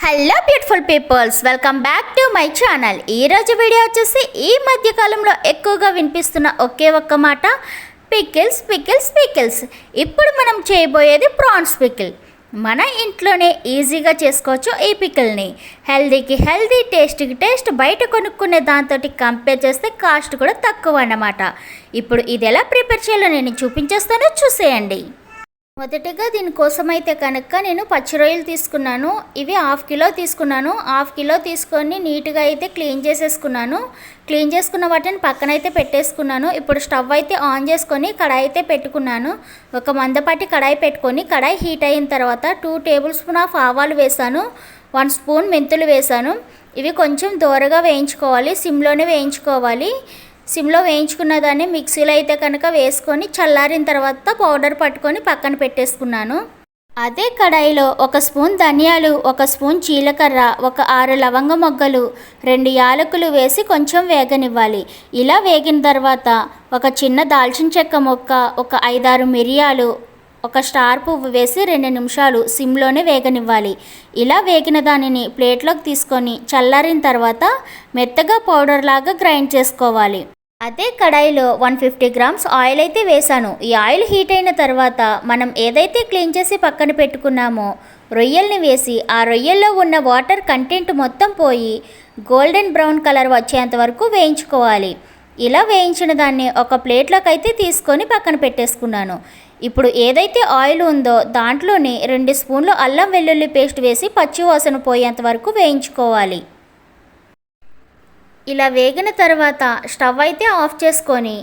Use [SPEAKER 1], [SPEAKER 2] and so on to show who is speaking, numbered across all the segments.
[SPEAKER 1] Hello beautiful peoples, welcome back to my channel. ఈరోజు video వచ్చేసి ఈ మధ్యకాలంలో ఎక్కువగా వినిపిస్తున్న ఒకే ఒక్క మాట పికిల్స్ పికిల్స్ పికిల్స్. ఇప్పుడు మనం చేయబోయేది ప్రాన్స్ పికిల్. మన ఇంట్లోనే ఈజీగా చేసుకోవచ్చు ఈ పికిల్ని. హెల్దీకి హెల్దీ, టేస్ట్కి టేస్ట్. బయట కొనుక్కునే దాంతో కంపేర్ చేస్తే కాస్ట్ కూడా తక్కువ అన్నమాట. ఇప్పుడు ఇది ఎలా ప్రిపేర్ చేయాలో నేను చూపించేస్తాను, చూసేయండి. మొదటిగా దీనికోసం అయితే కనుక నేను పచ్చి రొయ్యలు తీసుకున్నాను. ఇవి హాఫ్ కిలో తీసుకున్నాను. హాఫ్ కిలో తీసుకొని నీట్గా అయితే క్లీన్ చేసేసుకున్నాను. క్లీన్ చేసుకున్న వాటిని పక్కనైతే పెట్టేసుకున్నాను. ఇప్పుడు స్టవ్ అయితే ఆన్ చేసుకొని కడాయి అయితే పెట్టుకున్నాను. ఒక మందపాటి కడాయి పెట్టుకొని కడాయి హీట్ అయిన తర్వాత 2 టేబుల్ స్పూన్ ఆఫ్ ఆవాలు వేసాను, 1 స్పూన్ మెంతులు వేసాను. ఇవి కొంచెం దోరగా వేయించుకోవాలి, సిమ్లోనే వేయించుకోవాలి. సిమ్లో వేయించుకున్న దాన్ని మిక్సీలో అయితే కనుక వేసుకొని చల్లారిన తర్వాత పౌడర్ పట్టుకొని పక్కన పెట్టేసుకున్నాను. అదే కడాయిలో 1 స్పూన్ ధనియాలు, 1 స్పూన్ జీలకర్ర, ఒక 6 లవంగ మొగ్గలు, 2 యాలకులు వేసి కొంచెం వేగనివ్వాలి. ఇలా వేగిన తర్వాత ఒక చిన్న దాల్చిన చెక్క మొక్క, ఒక 5-6 మిరియాలు, ఒక స్టార్ పువ్వు వేసి 2 నిమిషాలు సిమ్లోనే వేగనివ్వాలి. ఇలా వేగిన దానిని ప్లేట్లోకి తీసుకొని చల్లారిన తర్వాత మెత్తగా పౌడర్ లాగా గ్రైండ్ చేసుకోవాలి. అదే కడాయిలో 150 గ్రామ్స్ ఆయిల్ అయితే వేసాను. ఈ ఆయిల్ హీట్ అయిన తర్వాత మనం ఏదైతే క్లీన్ చేసి పక్కన పెట్టుకున్నామో రొయ్యల్ని వేసి ఆ రొయ్యల్లో ఉన్న వాటర్ కంటెంట్ మొత్తం పోయి గోల్డెన్ బ్రౌన్ కలర్ వచ్చేంత వరకు వేయించుకోవాలి. ఇలా వేయించిన దాన్ని ఒక ప్లేట్లోకి అయితే తీసుకొని పక్కన పెట్టేసుకున్నాను. ఇప్పుడు ఏదైతే ఆయిల్ ఉందో దాంట్లోనే 2 స్పూన్లు అల్లం వెల్లుల్లి పేస్ట్ వేసి పచ్చి వాసన పోయేంత వరకు వేయించుకోవాలి. ఇలా వేగిన తర్వాత స్టవ్ అయితే ఆఫ్ చేసుకొని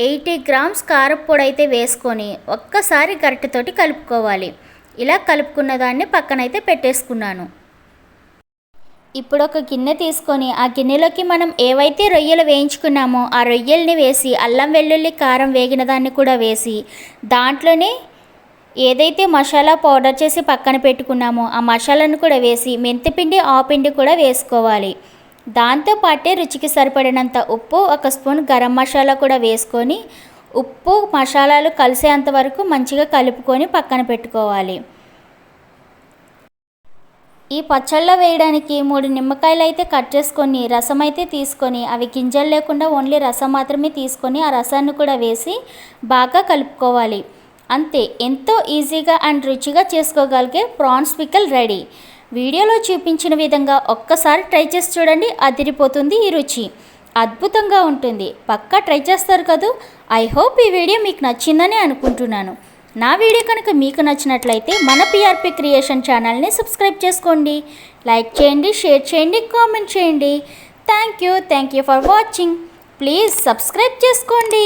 [SPEAKER 1] 80 గ్రామ్స్ కారప్పొడి అయితే వేసుకొని ఒక్కసారి గరిటెతోటి కలుపుకోవాలి. ఇలా కలుపుకున్న దాన్ని పక్కనైతే పెట్టేసుకున్నాను. ఇప్పుడు ఒక గిన్నె తీసుకొని ఆ గిన్నెలోకి మనం ఏవైతే రొయ్యలు వేయించుకున్నామో ఆ రొయ్యల్ని వేసి అల్లం వెల్లుల్లి కారం వేగిన దాన్ని కూడా వేసి దాంట్లోనే ఏదైతే మసాలా పౌడర్ చేసి పక్కన పెట్టుకున్నామో ఆ మసాలాను కూడా వేసి మెంతిపిండి ఆపిండి కూడా వేసుకోవాలి. దాంతోపాటే రుచికి సరిపడినంత ఉప్పు, 1 స్పూన్ గరం మసాలా కూడా వేసుకొని ఉప్పు మసాలాలు కలిసేంత వరకు మంచిగా కలుపుకొని పక్కన పెట్టుకోవాలి. ఈ పచ్చళ్ళలో వేయడానికి 3 నిమ్మకాయలు అయితే కట్ చేసుకొని రసం అయితే తీసుకొని అవి గింజలు లేకుండా ఓన్లీ రసం మాత్రమే తీసుకొని ఆ రసాన్ని కూడా వేసి బాగా కలుపుకోవాలి. అంతే, ఎంతో ఈజీగా అండ్ రుచిగా చేసుకోగలిగే ప్రాన్స్ పికిల్ రెడీ. వీడియోలో చూపించిన విధంగా ఒక్కసారి ట్రై చేసి చూడండి, అదిరిపోతుంది. ఈ రుచి అద్భుతంగా ఉంటుంది. పక్కా ట్రై చేస్తారు కదూ. ఐ హోప్ ఈ వీడియో మీకు నచ్చిందని అనుకుంటున్నాను. నా వీడియో కనుక మీకు నచ్చినట్లయితే మన పిఆర్పి క్రియేషన్ ఛానల్ని సబ్స్క్రైబ్ చేసుకోండి, లైక్ చేయండి, షేర్ చేయండి, కామెంట్ చేయండి. Thank you for watching. Please subscribe చేసుకోండి.